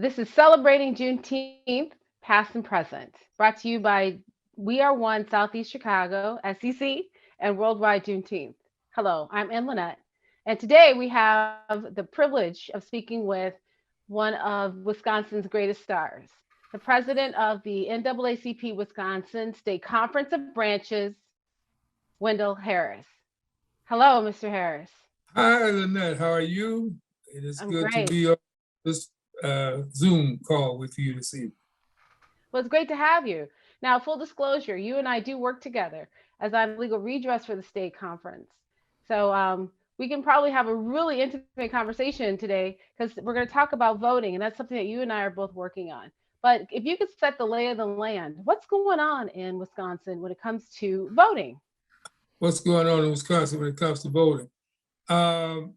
This is Celebrating Juneteenth, Past and Present, brought to you by We Are One Southeast Chicago, SEC, and Worldwide Juneteenth. Hello, I'm NLynnette, and today we have the privilege of speaking with one of Wisconsin's greatest stars, the president of the NAACP Wisconsin State Conference of Branches, Wendell Harris. Hello, Mr. Harris. Hi, Lynette. How are you? It is I'm good to great. be on this Zoom call with you this evening. Well, it's great to have you. Now, full disclosure, you and I do work together as I'm legal redress for the state conference. So we can probably have a really intimate conversation today because we're going to talk about voting, and that's something that you and I are both working on. But if you could set the lay of the land, what's going on in Wisconsin when it comes to voting? What's going on in Wisconsin when it comes to voting? From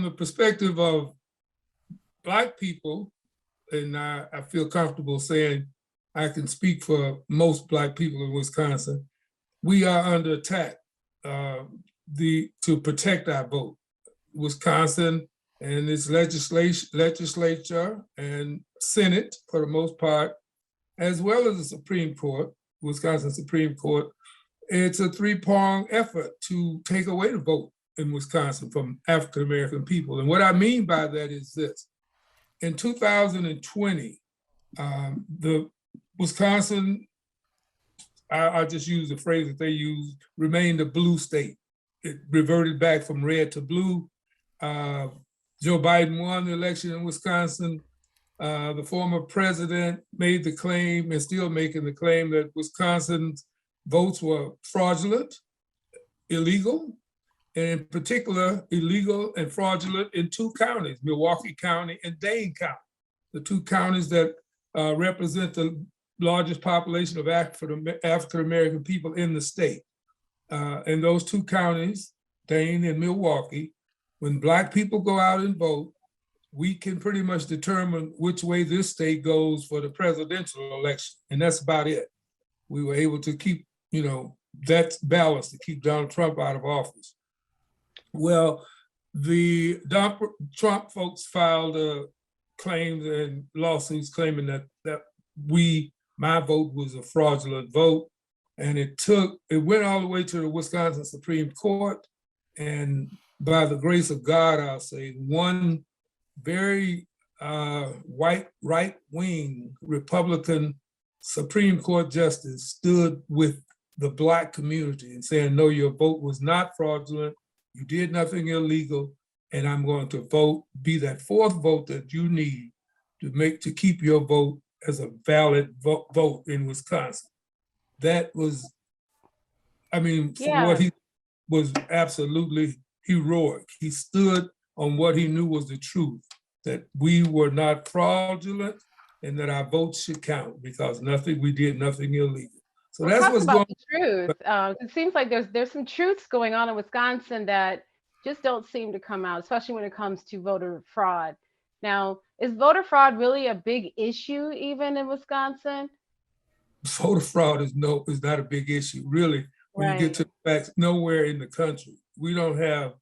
the perspective of Black people, and I feel comfortable saying I can speak for most Black people in Wisconsin, we are under attack to protect our vote. Wisconsin and its legislature and Senate, for the most part, as well as the Supreme Court, Wisconsin Supreme Court, it's a three-pronged effort to take away the vote in Wisconsin from African American people. And what I mean by that is this. In 2020, the Wisconsin, I'll just use the phrase that they use, remained a blue state. It reverted back from red to blue. Joe Biden won the election in Wisconsin. The former president made the claim, and still making the claim, that Wisconsin's votes were fraudulent, illegal, and in particular, illegal and fraudulent in two counties, Milwaukee County and Dane County, the two counties that represent the largest population of African-American people in the state. In those two counties, Dane and Milwaukee, when Black people go out and vote, we can pretty much determine which way this state goes for the presidential election, and that's about it. We were able to keep, that balance to keep Donald Trump out of office. Well, the Trump folks filed claims and lawsuits claiming that my vote was a fraudulent vote. And it went all the way to the Wisconsin Supreme Court. And by the grace of God, I'll say, one very white, right-wing Republican Supreme Court justice stood with the Black community and saying, no, your vote was not fraudulent. You did nothing illegal, and I'm going to be that fourth vote that you need to keep your vote as a valid vote in Wisconsin. That was, what he was absolutely heroic. He stood on what he knew was the truth, that we were not fraudulent and that our votes should count because we did nothing illegal. So that's what's going on. The truth. It seems like there's some truths going on in Wisconsin that just don't seem to come out, especially when it comes to voter fraud. Now, is voter fraud really a big issue even in Wisconsin? Voter fraud is not a big issue, really. When you get to the facts, nowhere in the country, we don't have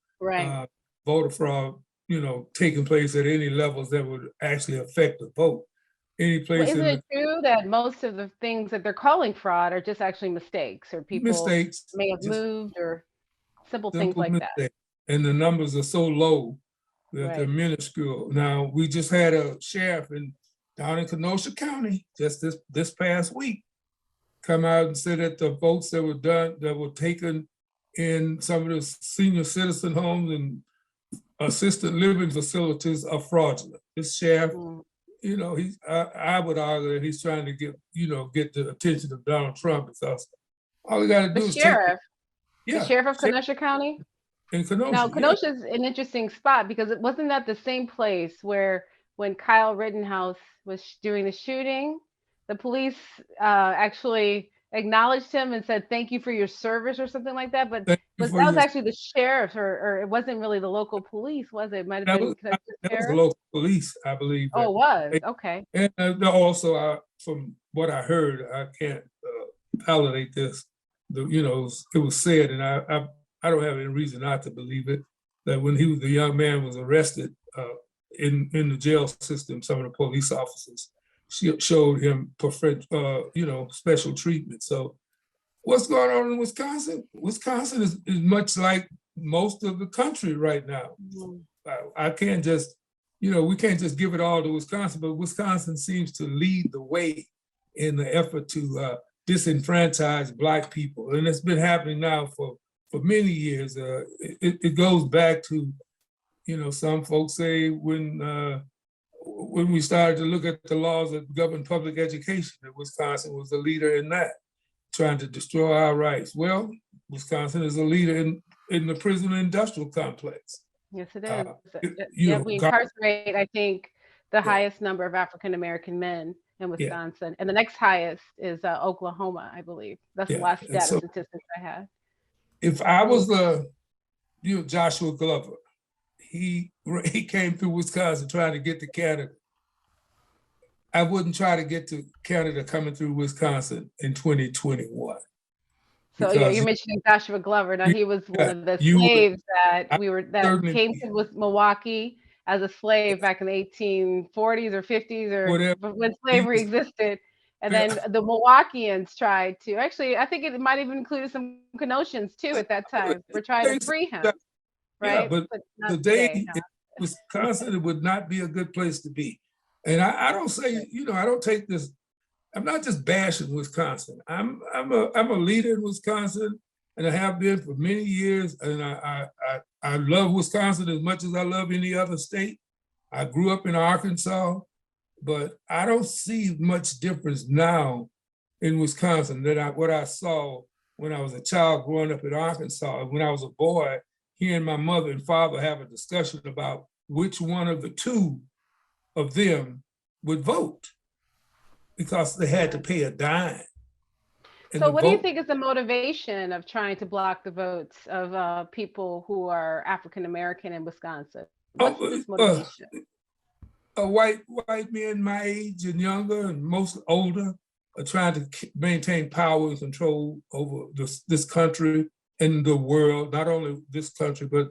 voter fraud, taking place at any levels that would actually affect the vote. Isn't it true that most of the things that they're calling fraud are just actually mistakes, or people may have moved, or simple things like that? And the numbers are so low that they're minuscule. Now, we just had a sheriff down in Kenosha County just this past week come out and say that the votes that were taken in some of the senior citizen homes and assisted living facilities are fraudulent. This sheriff, I would argue that he's trying to get the attention of Donald Trump, because all we got to do is the sheriff of Kenosha County? In Kenosha. Now, Kenosha is an interesting spot because it wasn't that the same place where when Kyle Rittenhouse was doing the shooting, the police actually acknowledged him and said, thank you for your service or something like that. But that was actually the sheriff, or it wasn't really the local police, was it? It might have been that was the local police, I believe. Oh, it was? Okay. And also, from what I heard, I can't validate this. It was said, and I don't have any reason not to believe it, that when the young man was arrested, in the jail system, some of the police officers showed him special treatment. So what's going on in Wisconsin? Wisconsin is much like most of the country right now. I can't just, we can't just give it all to Wisconsin, but Wisconsin seems to lead the way in the effort to disenfranchise Black people. And it's been happening now for many years. It goes back to, some folks say when we started to look at the laws that govern public education, that Wisconsin was a leader in that, trying to destroy our rights. Well, Wisconsin is a leader in the prison industrial complex. Yes, it is. We incarcerate, I think, the highest number of African-American men in Wisconsin. And the next highest is Oklahoma, I believe. That's the last data statistics I had. If I was Joshua Glover, he came through Wisconsin trying to get to Canada. I wouldn't try to get to Canada coming through Wisconsin in 2021. So you're mentioning Joshua Glover. Now he was one of the slaves that came to Milwaukee as a slave back in the 1840s or 50s or when slavery existed. And then the Milwaukeeans tried to, actually, I think it might even included some Kenosans too at that time. We're trying to free him, right? Yeah, but today in Wisconsin, it would not be a good place to be. And I don't say, I don't take this, I'm not just bashing Wisconsin. I'm a leader in Wisconsin, and I have been for many years. And I love Wisconsin as much as I love any other state. I grew up in Arkansas, but I don't see much difference now in Wisconsin than what I saw when I was a child growing up in Arkansas. When I was a boy, hearing my mother and father have a discussion about which one of the two of them would vote, because they had to pay a dime. So what do you think is the motivation of trying to block the votes of people who are African-American in Wisconsin? What's this motivation? White men my age and younger and most older are trying to maintain power and control over this country and the world, not only this country, but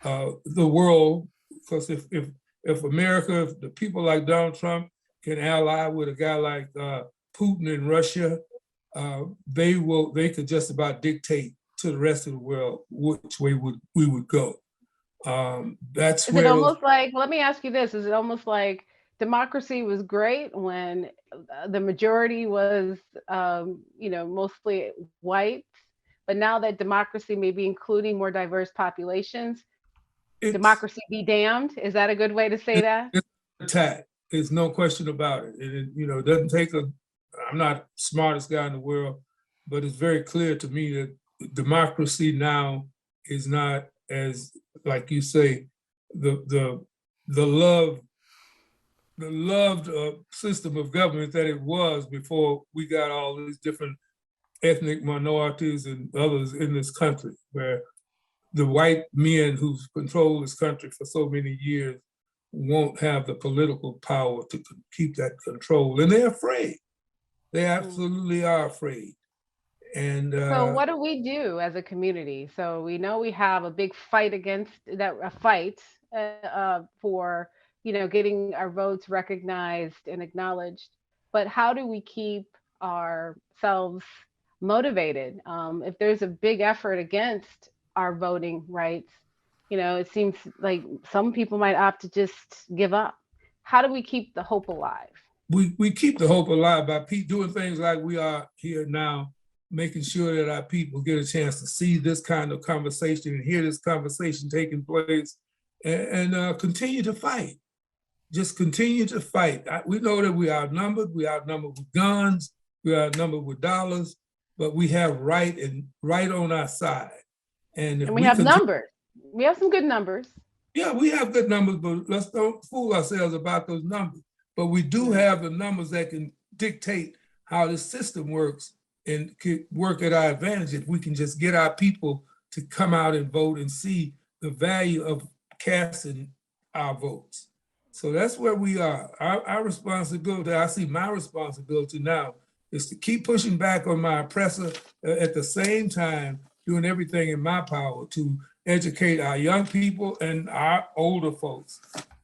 the world. Because if America, if the people like Donald Trump can ally with a guy like Putin in Russia, they could just about dictate to the rest of the world which way we would go. That's where. Is it almost like, let me ask you this, is it almost like democracy was great when the majority was, mostly white, but now that democracy may be including more diverse populations, democracy be damned? Is that a good way to say that? It's an attack. There's no question about it. It doesn't take I'm not the smartest guy in the world, but it's very clear to me that democracy now is not as, like you say, the loved system of government that it was before we got all these different ethnic minorities and others in this country, where the white men who've controlled this country for so many years won't have the political power to keep that control. And they're afraid. They absolutely are afraid. And so what do we do as a community? So we know we have a big fight against that, for, getting our votes recognized and acknowledged. But how do we keep ourselves motivated? If there's a big effort against our voting rights, it seems like some people might opt to just give up. How do we keep the hope alive? We keep the hope alive by doing things like we are here now, making sure that our people get a chance to see this kind of conversation and hear this conversation taking place, and continue to fight. Just continue to fight. We know that we are outnumbered. We are outnumbered with guns. We are outnumbered with dollars, but we have right on our side. And we have numbers. We have some good numbers. Yeah, we have good numbers, but let's don't fool ourselves about those numbers. But we do have the numbers that can dictate how the system works and can work at our advantage if we can just get our people to come out and vote and see the value of casting our votes. So that's where we are. Our responsibility, I see my responsibility now, is to keep pushing back on my oppressor, at the same time doing everything in my power to educate our young people and our older folks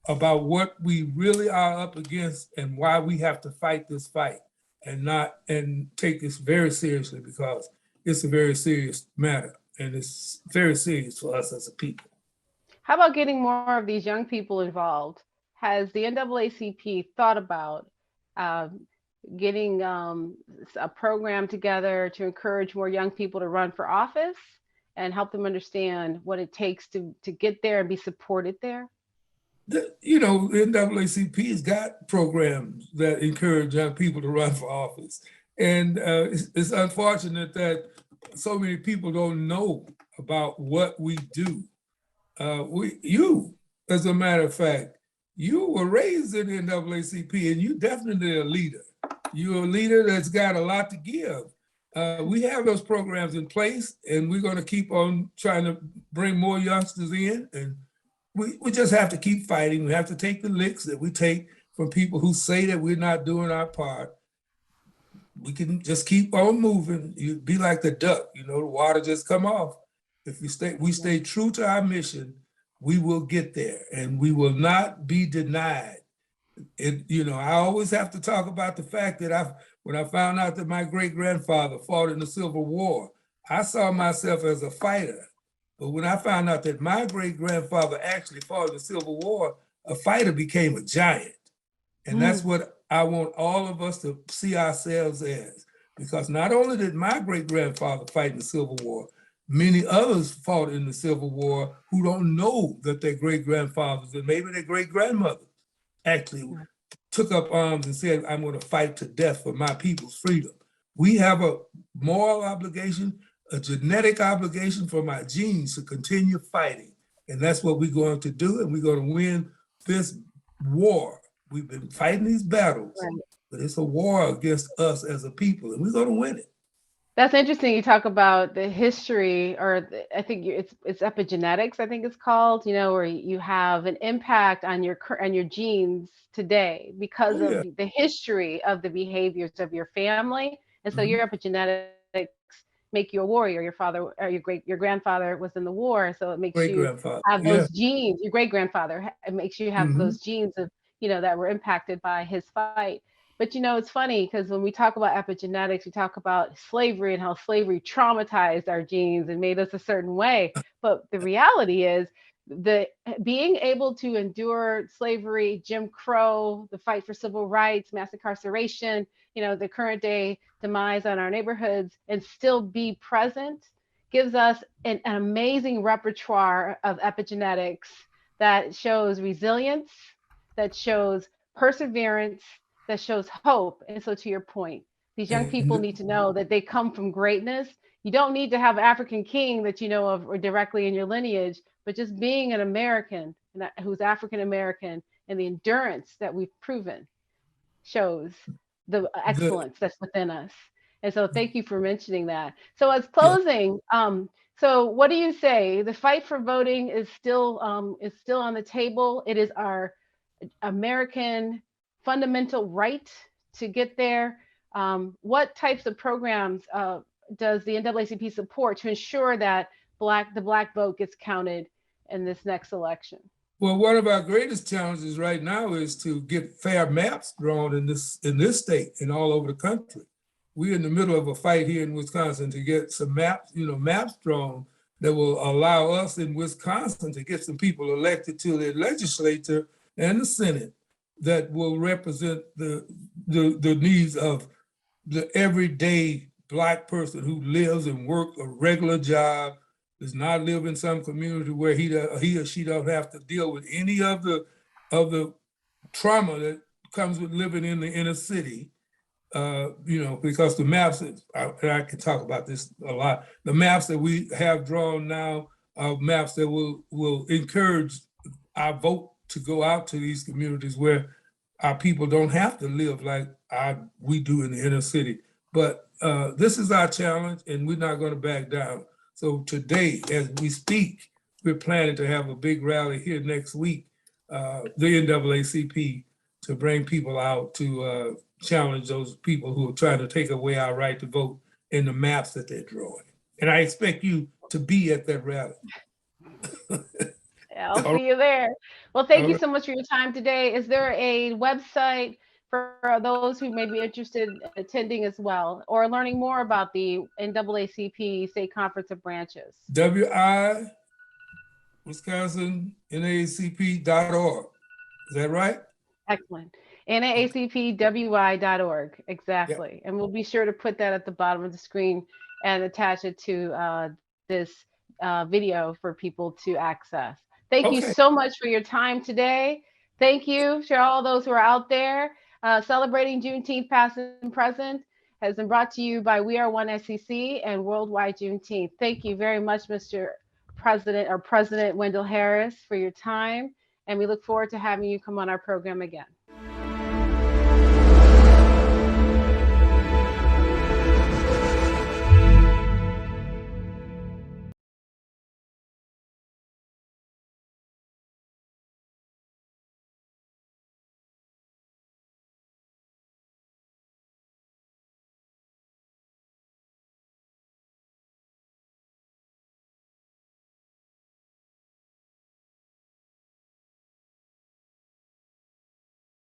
about what we really are up against and why we have to fight this fight and take this very seriously, because it's a very serious matter and it's very serious for us as a people. How about getting more of these young people involved? Has the NAACP thought about um, getting a program together to encourage more young people to run for office and help them understand what it takes to get there and be supported there? NAACP has got programs that encourage young people to run for office. And it's unfortunate that so many people don't know about what we do. You, as a matter of fact, you were raised in the NAACP and you definitely a leader. You're a leader that's got a lot to give. We have those programs in place and we're going to keep on trying to bring more youngsters in, and we just have to keep fighting. We have to take the licks that we take from people who say that we're not doing our part. We can just keep on moving. You'd be like the duck, the water just come off. If we stay true to our mission, we will get there and we will not be denied. I always have to talk about the fact that when I found out that my great-grandfather fought in the Civil War, I saw myself as a fighter. But when I found out that my great-grandfather actually fought in the Civil War, a fighter became a giant. And that's what I want all of us to see ourselves as. Because not only did my great-grandfather fight in the Civil War, many others fought in the Civil War who don't know that their great-grandfathers and maybe their great-grandmothers actually took up arms and said, I'm going to fight to death for my people's freedom. We have a moral obligation, a genetic obligation for my genes to continue fighting. And that's what we're going to do. And we're going to win this war. We've been fighting these battles, but it's a war against us as a people, and we're going to win it. That's interesting. You talk about the history, or I think it's epigenetics. I think it's called. Where you have an impact on your genes today because of the history of the behaviors of your family, and so your epigenetics make you a warrior. Your father or your grandfather was in the war, so it makes you have those genes. Your great grandfather, it makes you have those genes of that were impacted by his fight. But it's funny because when we talk about epigenetics, we talk about slavery and how slavery traumatized our genes and made us a certain way. But the reality is the being able to endure slavery, Jim Crow, the fight for civil rights, mass incarceration, the current day demise on our neighborhoods, and still be present gives us an amazing repertoire of epigenetics that shows resilience, that shows perseverance, that shows hope. And so, to your point, these young people need to know that they come from greatness. You don't need to have an African king that you know of or directly in your lineage, but just being an American who's African American and the endurance that we've proven shows the excellence that's within us. And so, thank you for mentioning that. So, as closing, so what do you say? The fight for voting is still on the table. It is our American fundamental right to get there. What types of programs does the NAACP support to ensure that the black vote gets counted in this next election? Well, one of our greatest challenges right now is to get fair maps drawn in this state and all over the country. We're in the middle of a fight here in Wisconsin to get some maps drawn that will allow us in Wisconsin to get some people elected to the legislature and the Senate that will represent the needs of the everyday Black person who lives and works a regular job, does not live in some community where he or she don't have to deal with any of the trauma that comes with living in the inner city. Because the maps, I can talk about this a lot, the maps that we have drawn now are maps that will encourage our vote to go out to these communities where our people don't have to live like we do in the inner city. But this is our challenge and we're not going to back down. So today, as we speak, we're planning to have a big rally here next week, the NAACP, to bring people out to challenge those people who are trying to take away our right to vote in the maps that they're drawing. And I expect you to be at that rally. I'll All right. see you there. Well, All thank you right. so much for your time today. Is there a website for those who may be interested in attending as well or learning more about the NAACP State Conference of Branches? WI Wisconsin NAACP.org. Is that right? Excellent. Okay. NAACPWI.org. Yeah. Exactly. And we'll be sure to put that at the bottom of the screen and attach it to this video for people to access. Thank you Okay. so much for your time today. Thank you to all those who are out there. Celebrating Juneteenth, past and present, has been brought to you by We Are One SEC and Worldwide Juneteenth. Thank you very much, Mr. President Wendell Harris, for your time. And we look forward to having you come on our program again.